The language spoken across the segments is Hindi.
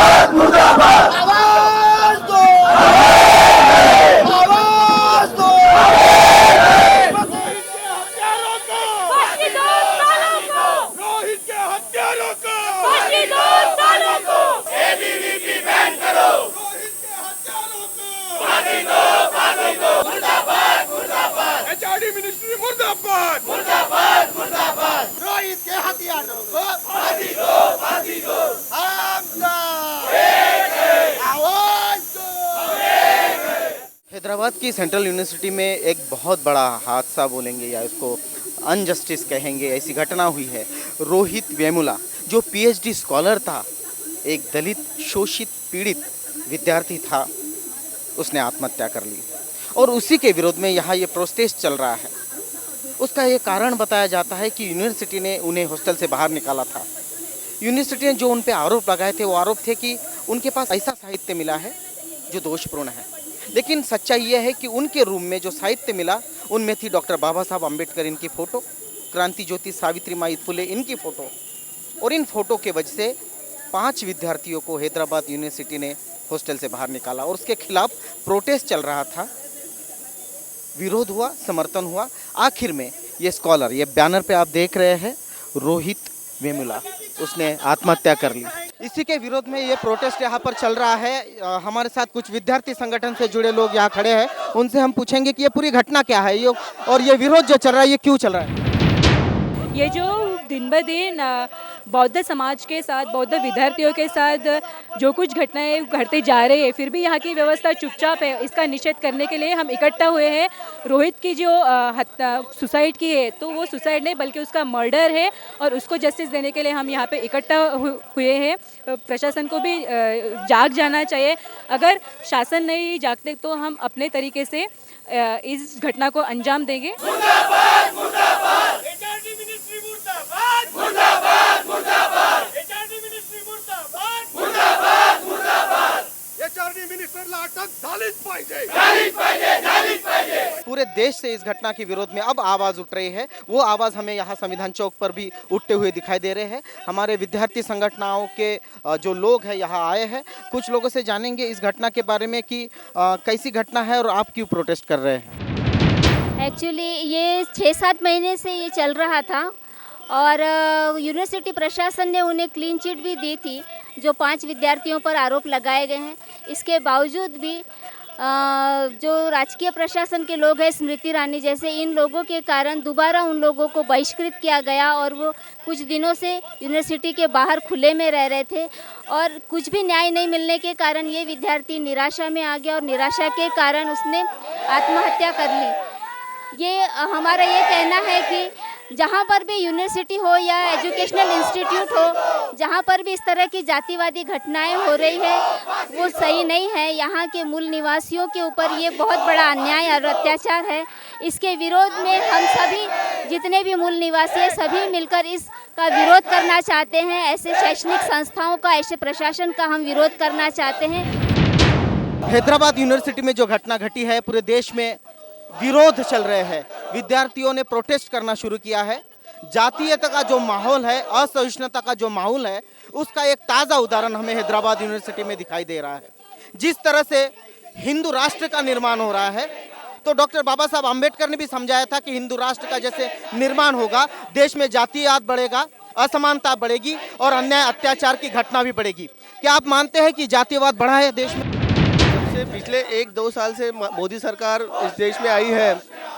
आवाज दो, आवाज दो। रोहित के हत्यारों को, एबीवीपी बैन करो। रोहित के हत्यारों को फांसी दो, फांसी दो। मुर्दाबाद, मुर्दाबाद। एचआरडी मिनिस्ट्री मुर्दाबाद, मुर्दाबाद, मुर्दाबाद। रोहित के हत्यारों को फांसी दो, फांसी दो। आवाज दो। हैदराबाद की सेंट्रल यूनिवर्सिटी में एक बहुत बड़ा हादसा बोलेंगे या इसको अनजस्टिस कहेंगे, ऐसी घटना हुई है। रोहित वेमुला जो पीएचडी स्कॉलर था, एक दलित शोषित पीड़ित विद्यार्थी था, उसने आत्महत्या कर ली और उसी के विरोध में यहाँ ये प्रोटेस्ट चल रहा है। उसका ये कारण बताया जाता है कि यूनिवर्सिटी ने उन्हें हॉस्टल से बाहर निकाला था। यूनिवर्सिटी ने जो उन पर आरोप लगाए थे वो आरोप थे कि उनके पास ऐसा साहित्य मिला है जो दोषपूर्ण है, लेकिन सच्चाई यह है कि उनके रूम में जो साहित्य मिला उनमें थी डॉक्टर बाबा साहब अम्बेडकर इनकी फ़ोटो, क्रांति ज्योति सावित्री माई फुले इनकी फ़ोटो, और इन फ़ोटो के वजह से 5 विद्यार्थियों को हैदराबाद यूनिवर्सिटी ने हॉस्टल से बाहर निकाला और उसके खिलाफ प्रोटेस्ट चल रहा था। विरोध हुआ, समर्थन हुआ, आखिर में ये स्कॉलर, ये बैनर पे आप देख रहे हैं रोहित वेमुला, उसने आत्महत्या कर ली। इसी के विरोध में ये प्रोटेस्ट यहाँ पर चल रहा है। हमारे साथ कुछ विद्यार्थी संगठन से जुड़े लोग यहाँ खड़े हैं, उनसे हम पूछेंगे कि ये पूरी घटना क्या है ये, और ये विरोध जो चल रहा है ये क्यों चल रहा है। ये जो दिन ब दिन बौद्ध समाज के साथ, बौद्ध विद्यार्थियों के साथ जो कुछ घटनाएं घटते जा रही है, फिर भी यहाँ की व्यवस्था चुपचाप है, इसका निषेध करने के लिए हम इकट्ठा हुए हैं। रोहित की जो सुसाइड की है, तो वो सुसाइड नहीं बल्कि उसका मर्डर है और उसको जस्टिस देने के लिए हम यहाँ पे इकट्ठा हुए हैं। प्रशासन को भी जाग जाना चाहिए। अगर शासन नहीं जागते तो हम अपने तरीके से इस घटना को अंजाम देंगे। मुर्दाबाद, मुर्दाबाद। एचआरडी मिनिस्ट्री मुर्दाबाद, मुर्दाबाद, मुर्दाबाद। एचआरडी मिनिस्ट्री मुर्दाबाद, मुर्दाबाद, मुर्दाबाद। एचआरडी मिनिस्टरला अटक झालीच पाहिजे, झालीच पाहिजे, झालीच पाहिजे। पूरे देश से इस घटना के विरोध में अब आवाज़ उठ रही है। वो आवाज़ हमें यहाँ संविधान चौक पर भी उठते हुए दिखाई दे रहे हैं। हमारे विद्यार्थी संगठनों के जो लोग हैं यहाँ आए हैं, कुछ लोगों से जानेंगे इस घटना के बारे में कि कैसी घटना है और आप क्यों प्रोटेस्ट कर रहे हैं। एक्चुअली ये 6-7 महीने से ये चल रहा था और यूनिवर्सिटी प्रशासन ने उन्हें क्लीन चिट भी दी थी जो 5 विद्यार्थियों पर आरोप लगाए गए हैं। इसके बावजूद भी जो राजकीय प्रशासन के लोग हैं, स्मृति ईरानी जैसे, इन लोगों के कारण दोबारा उन लोगों को बहिष्कृत किया गया और वो कुछ दिनों से यूनिवर्सिटी के बाहर खुले में रह रहे थे और कुछ भी न्याय नहीं मिलने के कारण ये विद्यार्थी निराशा में आ गया और निराशा के कारण उसने आत्महत्या कर ली। ये हमारा ये कहना है कि जहाँ पर भी यूनिवर्सिटी हो या एजुकेशनल इंस्टीट्यूट हो, जहाँ पर भी इस तरह की जातिवादी घटनाएं हो रही है वो सही नहीं है। यहाँ के मूल निवासियों के ऊपर ये बहुत बड़ा अन्याय और अत्याचार है। इसके विरोध में हम सभी जितने भी मूल निवासी हैं सभी मिलकर इसका विरोध करना चाहते हैं। ऐसे शैक्षणिक संस्थाओं का, ऐसे प्रशासन का हम विरोध करना चाहते हैं। हैदराबाद यूनिवर्सिटी में जो घटना घटी है, पूरे देश में विरोध चल रहे हैं। विद्यार्थियों ने प्रोटेस्ट करना शुरू किया है। जातीयता का जो माहौल है, असहिष्णुता का जो माहौल है, उसका एक ताज़ा उदाहरण हमें हैदराबाद यूनिवर्सिटी में दिखाई दे रहा है। जिस तरह से हिंदू राष्ट्र का निर्माण हो रहा है, तो डॉक्टर बाबा साहब अम्बेडकर ने भी समझाया था कि हिंदू राष्ट्र का जैसे निर्माण होगा, देश में जातीयवाद बढ़ेगा, असमानता बढ़ेगी और अन्याय अत्याचार की घटना भी बढ़ेगी। क्या आप मानते हैं कि जातीयवाद बढ़ा है देश में? से पिछले 1-2 साल से मोदी सरकार इस देश में आई है,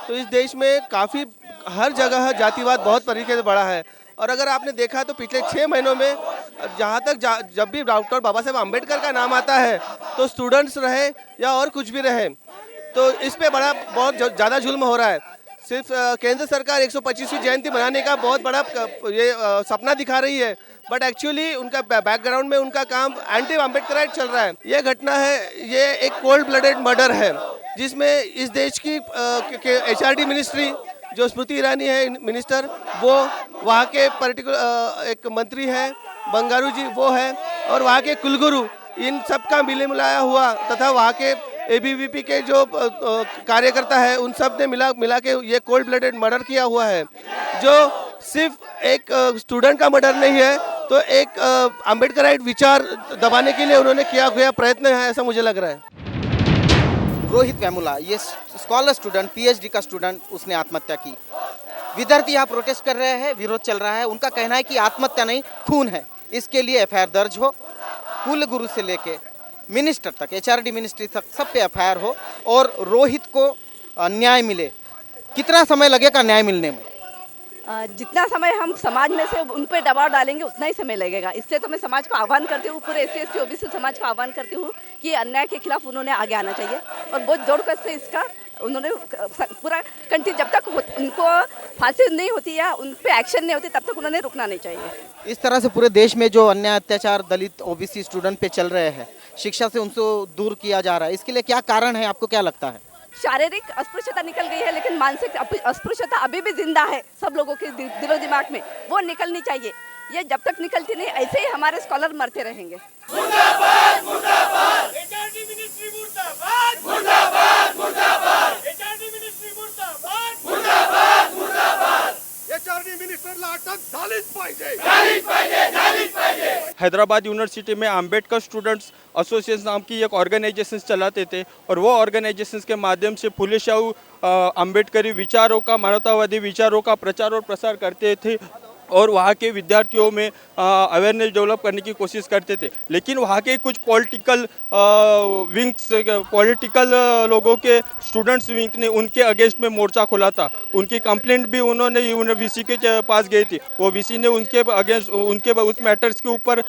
तो इस देश में काफ़ी हर जगह जातिवाद बहुत तरीके से बढ़ा है। और अगर आपने देखा तो पिछले 6 महीनों में जहाँ तक जब भी डॉक्टर बाबा साहब अम्बेडकर का नाम आता है तो स्टूडेंट्स रहे या और कुछ भी रहे, तो इस पे बहुत ज़्यादा जुल्म हो रहा है। सिर्फ केंद्र सरकार 125वीं जयंती मनाने का बहुत बड़ा ये सपना दिखा रही है, बट एक्चुअली उनका बैकग्राउंड में उनका काम एंटी अम्बेडकराइट चल रहा है। ये घटना है, ये एक कोल्ड ब्लडेड मर्डर है जिसमें इस देश की एचआरडी मिनिस्ट्री जो स्मृति ईरानी है मिनिस्टर, वो वहाँ के पर्टिकुलर एक मंत्री है बंगारू जी, वो है, और वहाँ के कुलगुरु, इन सब का मिलाया हुआ तथा वहाँ के एबीवीपी के जो कार्यकर्ता है उन सब ने मिला के ये कोल्ड ब्लडेड मर्डर किया हुआ है, जो सिर्फ एक स्टूडेंट का मर्डर नहीं है तो एक अम्बेडकराइट विचार दबाने के लिए उन्होंने किया गया प्रयत्न है, ऐसा मुझे लग रहा है। रोहित वेमुला, ये स्कॉलर स्टूडेंट, पीएचडी का स्टूडेंट, उसने आत्महत्या की। विद्यार्थी यहाँ प्रोटेस्ट कर रहे हैं, विरोध चल रहा है। उनका कहना है कि आत्महत्या नहीं, खून है। इसके लिए एफआईआर दर्ज हो, कुल गुरु से लेके मिनिस्टर तक, एचआरडी मिनिस्ट्री तक, सब पे एफआईआर हो और रोहित को न्याय मिले। कितना समय लगेगा न्याय मिलने में? जितना समय हम समाज में से उन पर दबाव डालेंगे उतना ही समय लगेगा। इसलिए तो मैं समाज को आह्वान करती हूँ, पूरे एससी एसटी ओबीसी समाज को आह्वान करती हूँ कि अन्याय के खिलाफ उन्होंने आगे आना चाहिए और बहुत जोर कर से इसका उन्होंने पूरा कंटिन्यू, जब तक उनको फांसी नहीं होती या उन पे एक्शन नहीं होती तब तक उन्होंने रुकना नहीं चाहिए। इस तरह से पूरे देश में जो अन्याय अत्याचार दलित ओबीसी स्टूडेंट पे चल रहे हैं, शिक्षा से उनको दूर किया जा रहा है, इसके लिए क्या कारण है, आपको क्या लगता है? शारीरिक अस्पृश्यता निकल गई है लेकिन मानसिक अस्पृश्यता अभी भी जिंदा है सब लोगों के दिलो दिमाग में, वो निकलनी चाहिए। ये जब तक निकलती नहीं ऐसे ही हमारे स्कॉलर मरते रहेंगे। मुर्दाबाद मुर्दाबाद एचआरडी मिनिस्ट्री मुर्दाबाद मुर्दाबाद मुर्दाबाद एचआरडी मिनिस्ट्री मुर्दाबाद मुर्दाबाद मुर्दाबाद एचआरडी मिनिस्टरला अटक झालीच पाहिजे झालीच पाहिजे झालीच पाहिजे। हैदराबाद यूनिवर्सिटी में आम्बेडकर स्टूडेंट्स एसोसिएशन नाम की एक ऑर्गेनाइजेशन चलाते थे और वो ऑर्गेनाइजेशन के माध्यम से फुले शाहू आम्बेडकरी विचारों का, मानवतावादी विचारों का प्रचार और प्रसार करते थे और वहाँ के विद्यार्थियों में अवेयरनेस डेवलप करने की कोशिश करते थे। लेकिन वहाँ के कुछ पॉलिटिकल विंग्स, पॉलिटिकल लोगों के स्टूडेंट्स विंग ने उनके अगेंस्ट में मोर्चा खोला था। उनकी कंप्लेंट भी उन्होंने वीसी के पास गई थी। वो वीसी ने उनके अगेंस्ट, उनके उस मैटर्स के ऊपर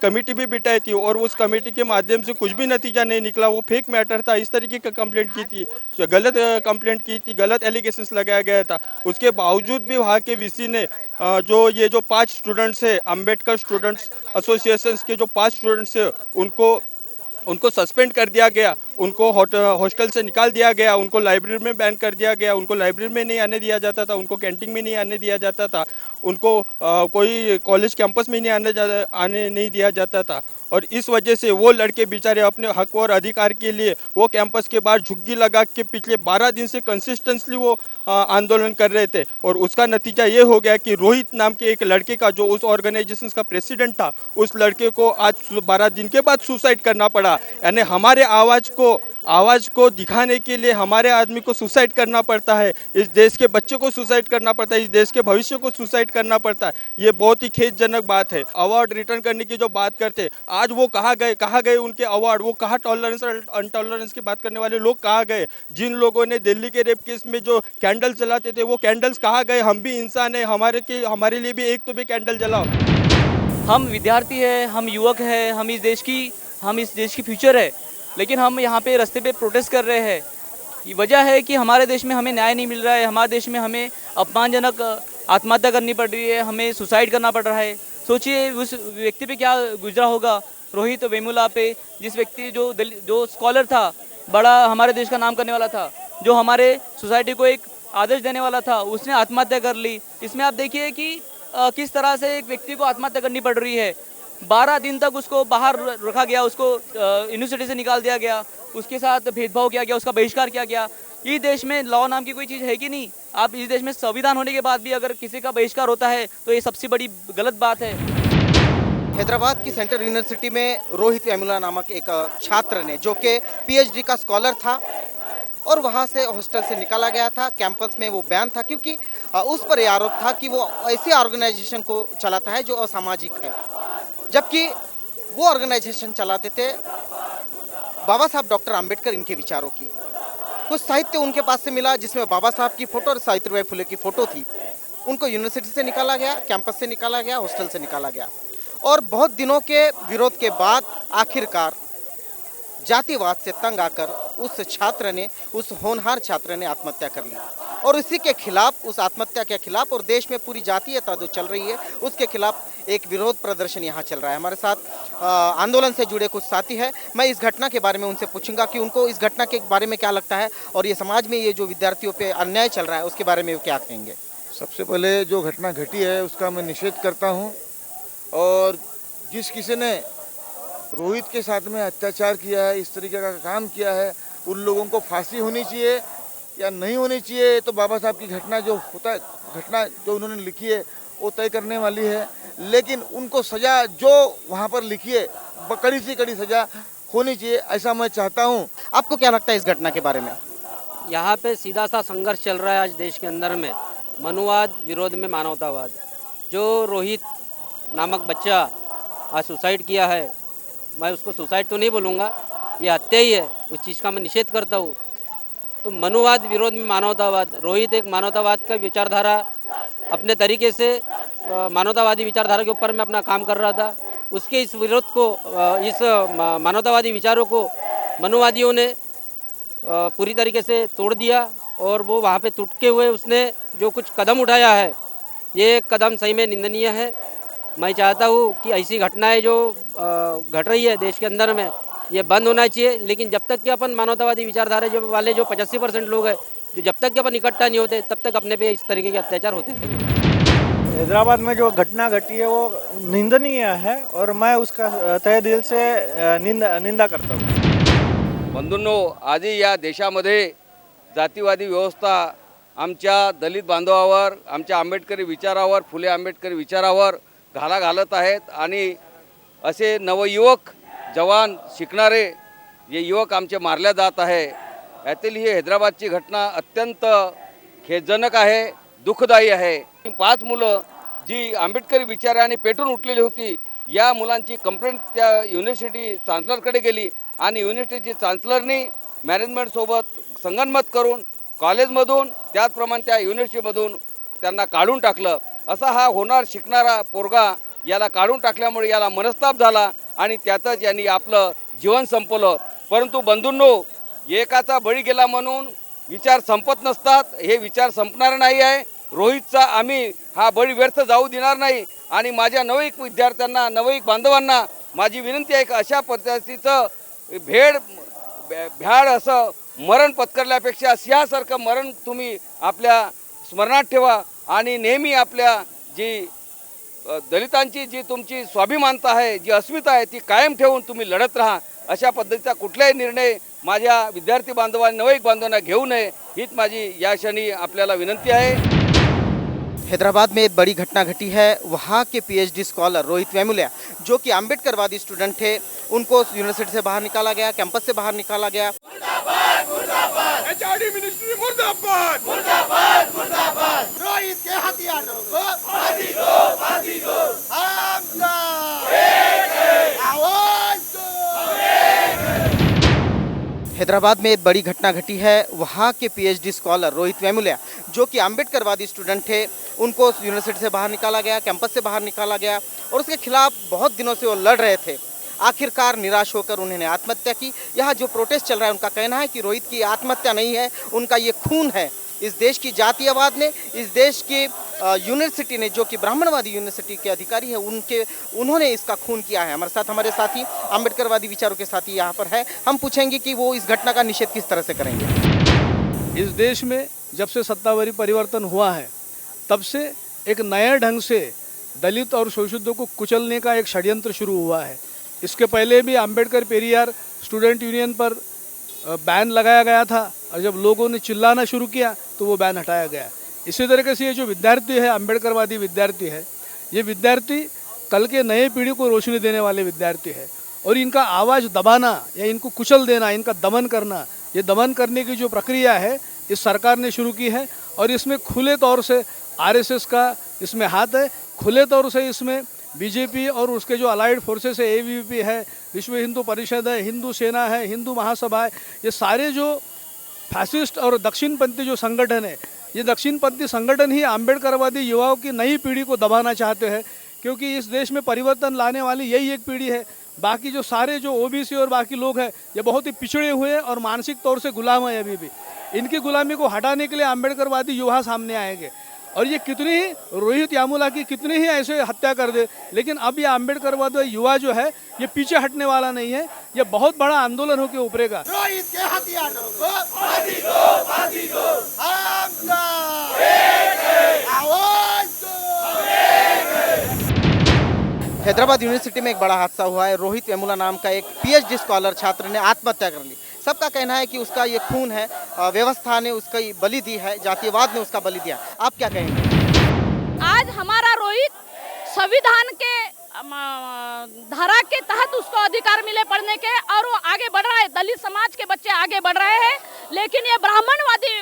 कमेटी भी बिठाई थी और उस कमेटी के माध्यम से कुछ भी नतीजा नहीं निकला। वो फेक मैटर था, इस तरीके का कंप्लेंट की थी, गलत कंप्लेंट की थी, गलत एलिगेशंस लगाया गया था। उसके बावजूद भी वहाँ के वीसी ने जो 5 स्टूडेंट्स है, अम्बेडकर स्टूडेंट्स एसोसिएशंस के जो 5 स्टूडेंट्स है, उनको सस्पेंड कर दिया गया, उनको हॉस्टल से निकाल दिया गया, उनको लाइब्रेरी में बैन कर दिया गया, उनको लाइब्रेरी में नहीं आने दिया जाता था, उनको कैंटीन में नहीं आने दिया जाता था, उनको कोई कॉलेज कैंपस में नहीं आने नहीं दिया जाता था। और इस वजह से वो लड़के बेचारे अपने हक और अधिकार के लिए वो कैंपस के बाहर झुग्गी लगा के पिछले 12 दिन से कंसिस्टेंटली वो आंदोलन कर रहे थे। और उसका नतीजा ये हो गया कि रोहित नाम के एक लड़के का, जो उस ऑर्गेनाइजेशन का प्रेसिडेंट था, उस लड़के को आज 12 दिन के बाद सुसाइड करना पड़ा। यानी हमारे आवाज़ को दिखाने के लिए हमारे आदमी को सुसाइड करना पड़ता है, इस देश के बच्चे को सुसाइड करना पड़ता है, इस देश के भविष्य को सुसाइड करना पड़ता है। ये बहुत ही खेदजनक बात है। अवार्ड रिटर्न करने की जो बात करते, आज वो कहाँ गए उनके अवार्ड? वो कहाँ टॉलरेंस और अनटॉलरेंस की बात करने वाले लोग कहाँ गए? जिन लोगों ने दिल्ली के रेप केस में जो कैंडल जलाते थे, वो कैंडल्स कहाँ गए? हम भी इंसान हैं, हमारे लिए भी एक तो भी कैंडल जलाओ। हम विद्यार्थी हैं, हम युवक हैं, हम इस देश की फ्यूचर है, लेकिन हम यहाँ पे रास्ते पे प्रोटेस्ट कर रहे हैं। ये वजह है कि हमारे देश में हमें न्याय नहीं मिल रहा है, हमारे देश में हमें अपमानजनक आत्महत्या करनी पड़ रही है, हमें सुसाइड करना पड़ रहा है। सोचिए उस व्यक्ति पे क्या गुजरा होगा, रोहित वेमुला पे, जिस व्यक्ति जो स्कॉलर था, बड़ा हमारे देश का नाम करने वाला था, जो हमारे सोसाइटी को एक आदर्श देने वाला था, उसने आत्महत्या कर ली। इसमें आप देखिए कि किस तरह से एक व्यक्ति को आत्महत्या करनी पड़ रही है। 12 दिन तक उसको बाहर रखा गया, उसको यूनिवर्सिटी से निकाल दिया गया, उसके साथ भेदभाव किया गया, उसका बहिष्कार किया गया। इस देश में लॉ नाम की कोई चीज़ है कि नहीं? आप इस देश में संविधान होने के बाद भी अगर किसी का बहिष्कार होता है तो ये सबसे बड़ी गलत बात है। हैदराबाद की सेंट्रल यूनिवर्सिटी में रोहित वेमुला नामक एक छात्र ने, जो कि पीएचडी का स्कॉलर था और वहाँ से हॉस्टल से निकाला गया था, कैंपस में वो बैन था, क्योंकि उस पर यह आरोप था कि वो ऐसी ऑर्गेनाइजेशन को चलाता है जो असामाजिक है। जबकि वो ऑर्गेनाइजेशन चलाते थे बाबा साहब डॉक्टर अंबेडकर इनके विचारों की। कुछ साहित्य उनके पास से मिला जिसमें बाबा साहब की फ़ोटो और सावित्रीबाई फुले की फ़ोटो थी। उनको यूनिवर्सिटी से निकाला गया, कैंपस से निकाला गया, हॉस्टल से निकाला गया और बहुत दिनों के विरोध के बाद आखिरकार जातिवाद से तंग आकर उस होनहार छात्र ने आत्महत्या कर ली। और इसी के खिलाफ, उस आत्महत्या के खिलाफ और देश में पूरी जातीयता जो चल रही है उसके खिलाफ एक विरोध प्रदर्शन यहाँ चल रहा है। हमारे साथ आंदोलन से जुड़े कुछ साथी हैं। मैं इस घटना के बारे में उनसे पूछूंगा कि उनको इस घटना के बारे में क्या लगता है और ये समाज में ये जो विद्यार्थियों पे अन्याय चल रहा है उसके बारे में वो क्या कहेंगे। सबसे पहले जो घटना घटी है उसका मैं निषेध करता हूँ और जिस किसी ने रोहित के साथ में अत्याचार किया है, इस तरीके का काम किया है, उन लोगों को फांसी होनी चाहिए या नहीं होनी चाहिए। तो बाबा साहब की घटना जो उन्होंने लिखी है वो तय करने वाली है, लेकिन उनको सज़ा जो वहाँ पर लिखी है कड़ी से कड़ी सज़ा होनी चाहिए, ऐसा मैं चाहता हूँ। आपको क्या लगता है इस घटना के बारे में? यहाँ पे सीधा सा संघर्ष चल रहा है आज देश के अंदर में, मनुवाद विरोध में मानवतावाद। जो रोहित नामक बच्चा आज सुसाइड किया है, मैं उसको सुसाइड तो नहीं बोलूँगा, ये हत्या ही है, उस चीज़ का मैं निषेध करता हूँ। तो मनुवाद विरोध में मानवतावाद, रोहित एक मानवतावाद का विचारधारा अपने तरीके से मानवतावादी विचारधारा के ऊपर मैं अपना काम कर रहा था। उसके इस विरोध को, इस मानवतावादी विचारों को मनुवादियों ने पूरी तरीके से तोड़ दिया और वो वहाँ पे टूटके हुए उसने जो कुछ कदम उठाया है, ये कदम सही में निंदनीय है। मैं चाहता हूँ कि ऐसी घटनाएं जो घट रही है देश के अंदर में, ये बंद होना चाहिए। लेकिन जब तक कि अपन मानवतावादी विचारधारा जो वाले जो 85% लोग हैं, जो जब तक कि अपन इकट्ठा नहीं होते, तब तक अपने पे इस तरीके के अत्याचार होते हैं। हैदराबाद में जो घटना घटी है वो निंदनीय है और मैं उसका तहे दिल से निंदा करता हूँ। बंधूंनो, आजही या देशामध्ये जातीवादी व्यवस्था आमच्या दलित बांधवावर, आमच्या आंबेडकरी विचारावर, फुले आंबेडकरी विचारावर घाला घालत आहेत आणि असे नवयुवक, जवान, शिकणारे ये युवक आमचे मारल्या जात आहे। यातील ही हैदराबादची घटना अत्यंत खेदजनक आहे, दुःखदायी आहे। 5 मुलं जी आंबेडकरी विचाराने पेटून उठलेली होती, या मुलांची कंप्लेंट त्या युनिव्हर्सिटी चान्सलरकडे गेली आणि युनिव्हर्सिटीची चान्सलरनी मॅनेजमेंटसोबत संगनमत करून कॉलेजमधून, त्याचप्रमाणे त्या युनिव्हर्सिटीमधून त्यांना काढून टाकलं। असा हा होणार शिकणारा पोरगा याला काढून टाकल्यामुळे याला मनस्ताप झाला आणि त्यातच यांनी आपलं जीवन संपवलं। परंतु बंधूंनो, एकाचा बळी गेला म्हणून विचार संपत नसतात, हे विचार संपणार नाही आहे। रोहितचा आम्ही हा बळी व्यर्थ जाऊ देणार नाही आणि माझ्या नवयुवक विद्यार्थ्यांना, नवयुवक बांधवांना माझी विनंती आहे की अशा पद्धतीचं भ्याड असं मरण पत्करल्यापेक्षा सिंहासारखं मरण तुम्ही आपल्या स्मरणात ठेवा आणि नेहमी आपल्या जी दलितांची जी तुमची स्वाभिमानता आहे, जी अस्मिता आहे, ती कायम ठेवून तुम्ही लढत राहा। अशा पद्धतीचा कुठलाही निर्णय माझ्या विद्यार्थी बांधवांना, नवयुवक बांधवांना घेऊ नये, हीच माझी या क्षणी आपल्याला विनंती आहे। हैदराबाद में एक बड़ी घटना घटी है। वहाँ के पीएचडी स्कॉलर रोहित वेमुला, जो कि अम्बेडकरवादी स्टूडेंट थे, उनको यूनिवर्सिटी से बाहर निकाला गया, कैंपस से बाहर निकाला गया। एचआरडी मिनिस्ट्री मुर्दाबाद, मुर्दाबाद, मुर्दाबाद। रोहित के हथियारों को फांसी दो, फांसी दो। हमका आवाज दो। हैदराबाद में एक बड़ी घटना घटी है। वहाँ के पीएचडी स्कॉलर रोहित वेमुला, जो कि अम्बेडकरवादी स्टूडेंट थे, उनको यूनिवर्सिटी से बाहर निकाला गया, कैंपस से बाहर निकाला गया और उसके खिलाफ बहुत दिनों से वो लड़ रहे थे। आखिरकार निराश होकर उन्होंने आत्महत्या की। यहाँ जो प्रोटेस्ट चल रहा है, उनका कहना है कि रोहित की आत्महत्या नहीं है, उनका ये खून है। इस देश की जातीयवाद ने, इस देश की यूनिवर्सिटी ने, जो कि ब्राह्मणवादी यूनिवर्सिटी के अधिकारी है, उन्होंने इसका खून किया है। हमारे साथ हमारे साथी अम्बेडकरवादी विचारों के साथी यहाँ पर है। हम पूछेंगे कि वो इस घटना का निषेध किस तरह से करेंगे। इस देश में जब से सत्तावारी परिवर्तन हुआ है, तब से एक नए ढंग से दलित और शोषितों को कुचलने का एक षड्यंत्र शुरू हुआ है। इसके पहले भी अम्बेडकर पेरियार स्टूडेंट यूनियन पर बैन लगाया गया था और जब लोगों ने चिल्लाना शुरू किया तो वो बैन हटाया गया। इसी तरीके से ये जो विद्यार्थी है, अम्बेडकरवादी विद्यार्थी है, ये विद्यार्थी कल के नए पीढ़ी को रोशनी देने वाले विद्यार्थी है और इनका आवाज़ दबाना या इनको कुचल देना, इनका दमन करना, ये दमन करने की जो प्रक्रिया है इस सरकार ने शुरू की है और इसमें खुले तौर से आरएसएस का इसमें हाथ है। खुले तौर से इसमें बीजेपी और उसके जो अलाइड फोर्सेस है, एबीवीपी है, विश्व हिंदू परिषद है, हिंदू सेना है, हिंदू महासभा है, ये सारे जो फैसिस्ट और दक्षिणपंथी जो संगठन है, ये दक्षिणपंथी संगठन ही अम्बेडकरवादी युवाओं की नई पीढ़ी को दबाना चाहते हैं, क्योंकि इस देश में परिवर्तन लाने वाली यही एक पीढ़ी है। बाकी जो सारे जो ओबीसी और बाकी लोग हैं, ये बहुत ही पिछड़े हुए हैं और मानसिक तौर से गुलाम है अभी भी। इनकी गुलामी को हटाने के लिए अम्बेडकरवादी युवा सामने आएंगे और ये कितनी ही रोहित यामुला की कितनी ही ऐसे हत्या कर दे, लेकिन अब ये अम्बेडकरवादी युवा जो है ये पीछे हटने वाला नहीं है। ये बहुत बड़ा आंदोलन होकर उभरेगा। रोहित के हथियारों को फांसी दो, फांसी दो। हमका आवाज दो। हैदराबाद यूनिवर्सिटी में एक बड़ा हादसा हुआ है। रोहित वेमुला नाम का एक पीएचडी स्कॉलर छात्र ने आत्महत्या कर ली। सबका कहना है कि उसका ये खून है, व्यवस्था ने उसका बलि दी है, जातिवाद ने उसका बलि दिया। आप क्या कहेंगे? आज आज हमारा रोहित संविधान के धारा के तहत उसको अधिकार मिले पढ़ने के और वो आगे बढ़ रहा है, दलित समाज के बच्चे आगे बढ़ रहे हैं। लेकिन ये ब्राह्मणवादी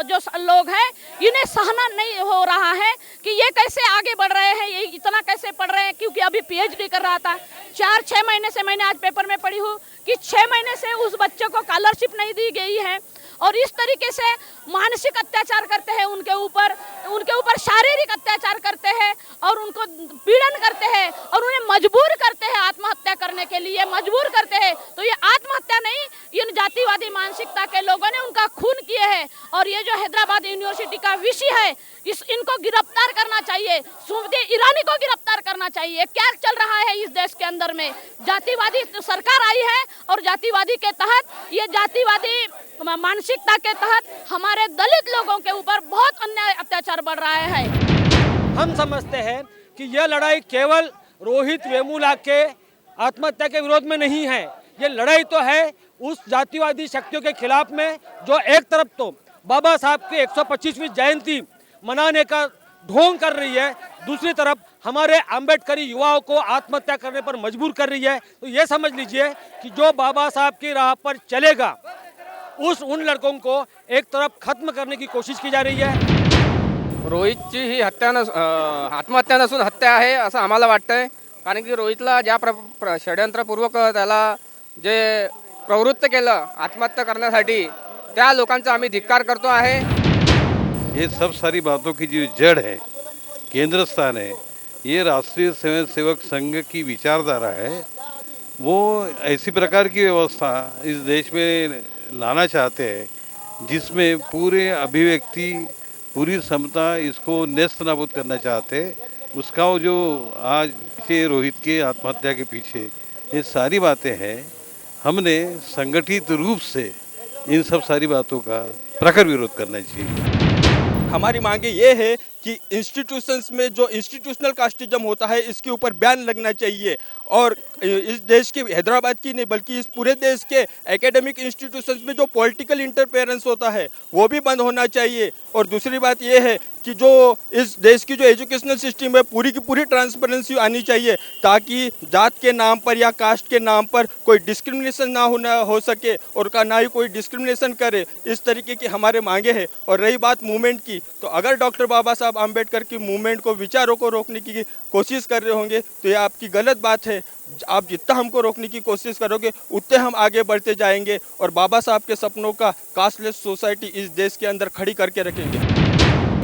जो लोग हैं इन्हें सहना नहीं हो रहा है कि ये कैसे आगे बढ़ रहे हैं, ये इतना कैसे पढ़ रहे हैं। क्योंकि अभी पीएचडी कर रहा था 4-6 महीने से, मैंने आज पेपर में पढ़ी हूँ कि 6 महीने से उस बच्चे को स्कॉलरशिप नहीं दी गई है और इस तरीके से मानसिक अत्याचार करते हैं उनके ऊपर शारीरिक अत्याचार करते हैं और उनको पीड़न करते हैं और उन्हें मजबूर करते हैं आत्महत्या करने के लिए मजबूर करते हैं। तो ये आत्महत्या नहीं, इन जातिवादी मानसिकता के लोगों ने उनका खून किए हैं। और ये जो हैदराबाद यूनिवर्सिटी का विषय है इनको गिरफ्तार करना चाहिए, स्मृति ईरानी को गिरफ्तार करना चाहिए। क्या चल रहा है इस देश के अंदर में? जातिवादी सरकार आई है और जातिवादी के तहत ये जातिवादी मानसिकता के तहत हमारे दलित लोगों के ऊपर बहुत अन्याय अत्याचार बढ़ रहा है। हम समझते हैं कि यह लड़ाई केवल रोहित वेमुला के आत्महत्या के विरोध में नहीं है, ये लड़ाई तो है उस जातिवादी शक्तियों के खिलाफ में जो एक तरफ तो बाबा साहब की 125वीं जयंती मनाने का ढोंग कर रही है, दूसरी तरफ हमारे अम्बेडकरी युवाओं को आत्महत्या करने पर मजबूर कर रही है। तो ये समझ लीजिए कि जो बाबा साहब की राह पर चलेगा उन लड़कों को एक तरफ खत्म करने की कोशिश की जा रही है। रोहितची ही हत्या आत्महत्या नसून हत्या आहे असं आम्हाला वाटतंय, कारण की रोहितला ज्या षड्यंत्रपूर्वक त्याला जे प्रवृत्त केलं आत्महत्या करण्यासाठी त्या लोकांचा आम्ही धिक्कार करतो आहे। ये सब सारी बातों की जो जड़ है, केंद्र स्थान है, ये राष्ट्रीय स्वयंसेवक संघ की विचारधारा है। वो ऐसी प्रकार की व्यवस्था इस देश में लाना चाहते हैं जिसमें पूरे अभिव्यक्ति पूरी समता इसको नेस्त नाबूद करना चाहते हैं। उसका वो जो आज पीछे रोहित के आत्महत्या के पीछे ये सारी बातें हैं, हमने संगठित रूप से इन सब सारी बातों का प्रखर विरोध करना चाहिए। हमारी मांगे ये है कि इंस्टीट्यूशंस में जो इंस्टीट्यूशनल कास्टिज्म होता है इसके ऊपर बैन लगना चाहिए और इस देश के हैदराबाद की नहीं बल्कि इस पूरे देश के एकेडमिक इंस्टीट्यूशंस में जो पॉलिटिकल इंटरफेरेंस होता है वो भी बंद होना चाहिए। और दूसरी बात ये है कि जो इस देश की जो एजुकेशनल सिस्टम है पूरी की पूरी ट्रांसपेरेंसी आनी चाहिए ताकि जात के नाम पर या कास्ट के नाम पर कोई डिस्क्रिमिनेशन ना हो सके और ना ही कोई डिस्क्रिमिनेशन करे। इस तरीके की हमारे मांगे हैं। और रही बात मूवमेंट की, तो अगर डॉक्टर बाबा साहब आम्बेडकर की मूवमेंट को विचारों को रोकने की कोशिश कर रहे होंगे तो ये आपकी गलत बात है। आप जितना हमको रोकने की कोशिश करोगे उतने हम आगे बढ़ते जाएंगे और बाबा साहब के सपनों का कास्टलेस सोसाइटी इस देश के अंदर खड़ी करके रखेंगे।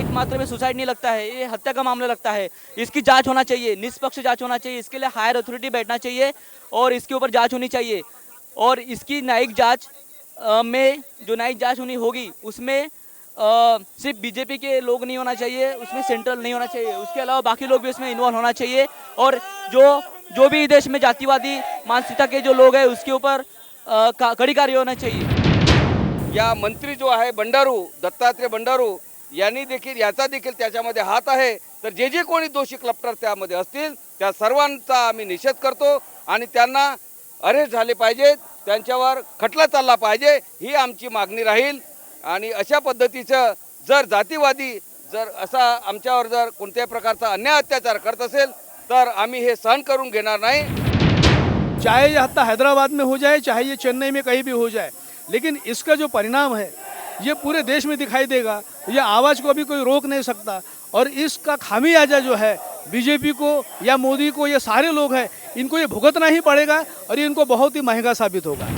एक मात्र में सुसाइड नहीं लगता है, ये हत्या का मामला लगता है। इसकी जांच होना चाहिए, निष्पक्ष जांच होना चाहिए। इसके लिए हायर अथॉरिटी बैठना चाहिए और इसके ऊपर जांच होनी चाहिए। और इसकी न्यायिक जांच में जो न्यायिक जांच होनी होगी उसमें सिर्फ बीजेपी के लोग नहीं होना चाहिए, उसमें सेंट्रल नहीं होना चाहिए, उसके अलावा बाकी लोग भी उसमें इन्वॉल्व होना चाहिए। और जो भी देश में जातिवादी मानसिकता के जो लोग हैं उसके ऊपर कड़ी कार्य होना चाहिए। या मंत्री जो आहे बंडारू दत्तात्रय बंडारू यांनी देखील याचा देखील त्याच्यामध्ये हात आहे। तर जे कोणी दोषी क्लप्टर त्यामध्ये असतील त्या सर्वांचा आम्ही निषेध करतो आणि त्यांना अरेस्ट झाले पाहिजेत, त्यांच्यावर खटला चालला पाहिजे ही आमची मागणी राहील। आणि अशा पद्धतीचं जर जातीवादी जर असा आमच्यावर जर कोणत्याही प्रकारचा अन्याय अत्याचार करत असेल तर आम्ही हे सहन करून घेणार नाही। चाहे ये हत्या हैदराबाद में हो जाए, चाहे ये चेन्नई में कहीं भी हो जाए, लेकिन इसका जो परिणाम है ये पूरे देश में दिखाई देगा। ये आवाज़ को अभी कोई रोक नहीं सकता और इसका खामियाजा जो है बीजेपी को या मोदी को, ये सारे लोग हैं, इनको ये भुगतना ही पड़ेगा और ये इनको बहुत ही महंगा साबित होगा।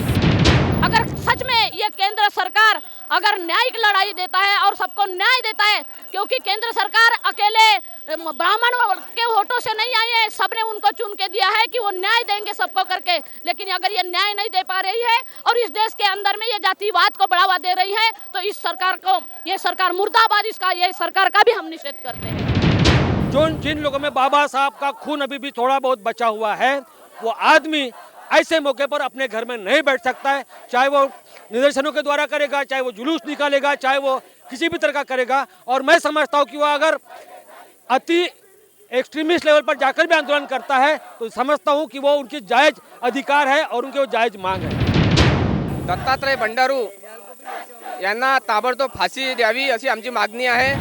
अगर सच में ये केंद्र सरकार अगर न्यायिक लड़ाई देता है और सबको न्याय देता है, क्योंकि केंद्र सरकार अकेले ब्राह्मण के वोटों से नहीं आई है, सबने उनको चुन के दिया है कि वो न्याय देंगे सबको करके। लेकिन अगर ये न्याय नहीं दे पा रही है और इस देश के अंदर में ये जातिवाद को बढ़ावा दे रही है तो इस सरकार को, ये सरकार मुर्दाबाद, इसका ये सरकार का भी हम निषेध करते हैं। जिन लोगों में बाबा साहब का खून अभी भी थोड़ा बहुत बचा हुआ है, वो आदमी ऐसे मौके पर अपने घर में नहीं बैठ सकता है। चाहे वो निदर्शनों के द्वारा करेगा, चाहे वो जुलूस निकालेगा, चाहे वो किसी भी तरह का करेगा। और मैं समझता हूँ कि वो अगर अति एक्सट्रीमिस्ट लेवल पर जाकर भी आंदोलन करता है तो समझता हूँ कि वो उनकी जायज़ अधिकार है और उनकी वो जायज़ मांग है। दत्तात्रय भंडारू यांना ताबडतोब फाशी द्यावी अशी आमची मागणी आहे।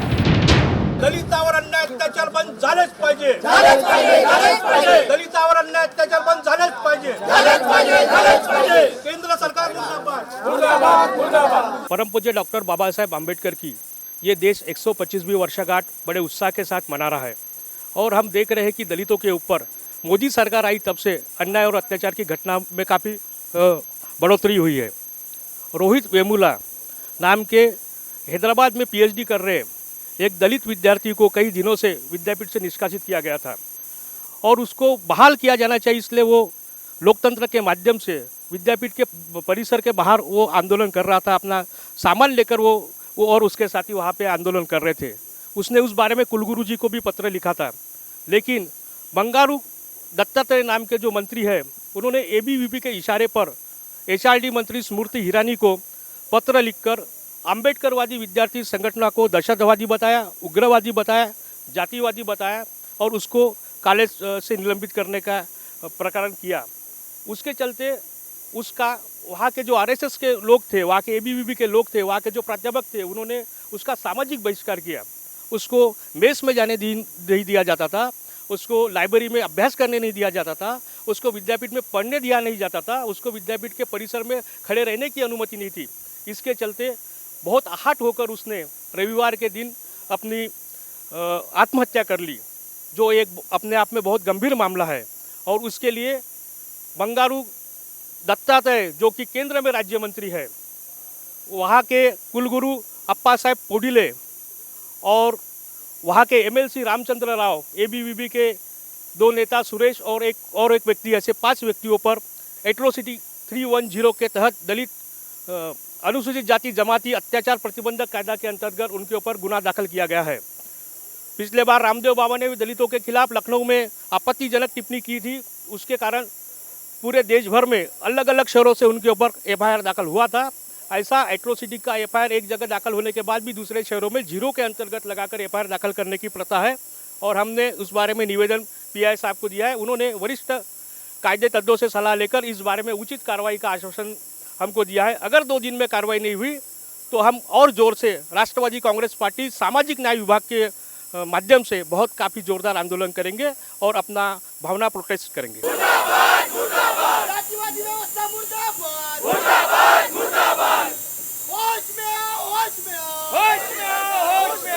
दलितावर अन्याय अत्याचार बंद झालेच पाहिजे. दलितावर अन्याय अत्याचार बंद झालेच पाहिजे. केंद्र सरकार मुर्दाबाद. परमपूज्य डॉक्टर बाबा साहेब आम्बेडकर की ये देश 125वीं वर्षगांठ बड़े उत्साह के साथ मना रहा है और हम देख रहे हैं कि दलितों के ऊपर मोदी सरकार आई तब से अन्याय और अत्याचार की घटना में काफ़ी बढ़ोतरी हुई है. रोहित वेमुला नाम के हैदराबाद में पीएचडी कर रहे एक दलित विद्यार्थी को कई दिनों से विद्यापीठ से निष्कासित किया गया था और उसको बहाल किया जाना चाहिए, इसलिए वो लोकतंत्र के माध्यम से विद्यापीठ के परिसर के बाहर वो आंदोलन कर रहा था. अपना सामान लेकर वो और उसके साथी वहाँ पे आंदोलन कर रहे थे. उसने उस बारे में कुलगुरु जी को भी पत्र लिखा था, लेकिन बंगारू दत्तात्रेय नाम के जो मंत्री है उन्होंने एबीवीपी के इशारे पर एचआरडी मंत्री स्मृति ईरानी को पत्र लिखकर आम्बेडकरवादी विद्यार्थी संगठन को दहशतवादी बताया, उग्रवादी बताया, जातिवादी बताया और उसको कॉलेज से निलंबित करने का प्रकरण किया. उसके चलते उसका वहाँ के जो आरएसएस के लोग थे, वहाँ के एबीवीपी के लोग थे, वहाँ के जो प्राध्यापक थे, उन्होंने उसका सामाजिक बहिष्कार किया. उसको मेस में जाने नहीं दिया जाता था, उसको लाइब्रेरी में अभ्यास करने नहीं दिया जाता था, उसको विद्यापीठ में पढ़ने दिया नहीं जाता था, उसको विद्यापीठ के परिसर में खड़े रहने की अनुमति नहीं थी. इसके चलते बहुत आहत होकर उसने रविवार के दिन अपनी आत्महत्या कर ली, जो एक अपने आप में बहुत गंभीर मामला है. और उसके लिए बंगारू दत्तात्रेय जो कि केंद्र में राज्य मंत्री है, वहाँ के कुलगुरु अप्पा साहेब पोडिले और वहाँ के एमएलसी रामचंद्र राव, एबीवीपी के 2 नेता सुरेश और एक व्यक्ति, ऐसे 5 व्यक्तियों पर एट्रोसिटी 310 के तहत दलित अनुसूचित जाति जमाती अत्याचार प्रतिबंधक कायदा के अंतर्गत उनके ऊपर गुना दाखिल किया गया है. पिछले बार रामदेव बाबा ने भी दलितों के खिलाफ लखनऊ में आपत्तिजनक टिप्पणी की थी, उसके कारण पूरे देश भर में अलग अलग शहरों से उनके ऊपर एफआईआर दाखिल हुआ था. ऐसा एट्रोसिटी का एफआईआर एक जगह दाखिल होने के बाद भी दूसरे शहरों में 0 के अंतर्गत लगाकर एफआईआर दाखिल करने की प्रथा है और हमने उस बारे में निवेदन पीआई साहब को दिया है. उन्होंने वरिष्ठ कायदेतज्ञों से सलाह लेकर इस बारे में उचित कार्रवाई का आश्वासन हमको दिया है. अगर 2 दिन में कार्रवाई नहीं हुई तो हम और जोर से राष्ट्रवादी कांग्रेस पार्टी सामाजिक न्याय विभाग के माध्यम से बहुत काफ़ी जोरदार आंदोलन करेंगे और अपना भावना प्रोटेस्ट करेंगे. जातिवादी व्यवस्था मुर्दाबाद. मुर्दाबाद. मुर्दाबाद. होश में आओ, होश में आओ, होश में आओ, होश में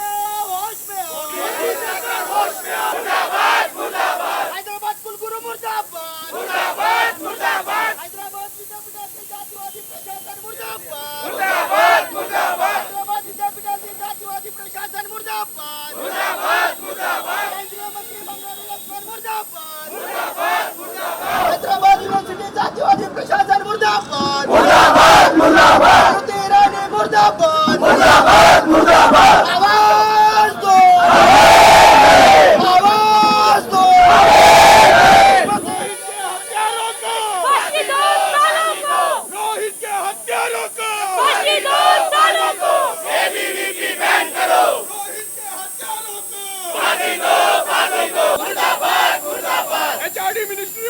आओ, होश में आओ, होश में आओ, होश में आओ. मुर्दाबाद. मुर्दाबाद. हैदराबाद कुलगुरु मुर्दाबाद. मुर्दाबाद. मुर्दाबाद. हैदराबाद विद्यापीठाचे जातिवादी प्रशासन मुर्दाबाद. मुर्दाबाद. मुर्दाबाद. हैदराबाद विद्यापीठाचे जातिवादी प्रशासन मुर्दाबाद. मुर्दाबाद. मुर्दाबाद. केंद्रीय मंत्री बंगारू लक्ष्मण मुर्दाबाद. मुर्दाबाद. मुर्दाबाद. हैदराबाद यूनिवर्सिटी जातिवादी प्रशासन मुर्दाबाद. मुर्दाबाद. मुर्दाबाद. स्मृति ईरानी मुर्दाबाद. मुर्दाबाद. मुर्दाबाद. आवाज दो, आवाज दो. रोहित के हत्यारों को फांसी दो, सालों को. रोहित के हत्यारों को फांसी दो, सालों को. एबीवीपी बैन करो. रोहित के हत्यारों को फांसी दो, फांसी दो. मुर्दाबाद. मुर्दाबाद. HRD ministry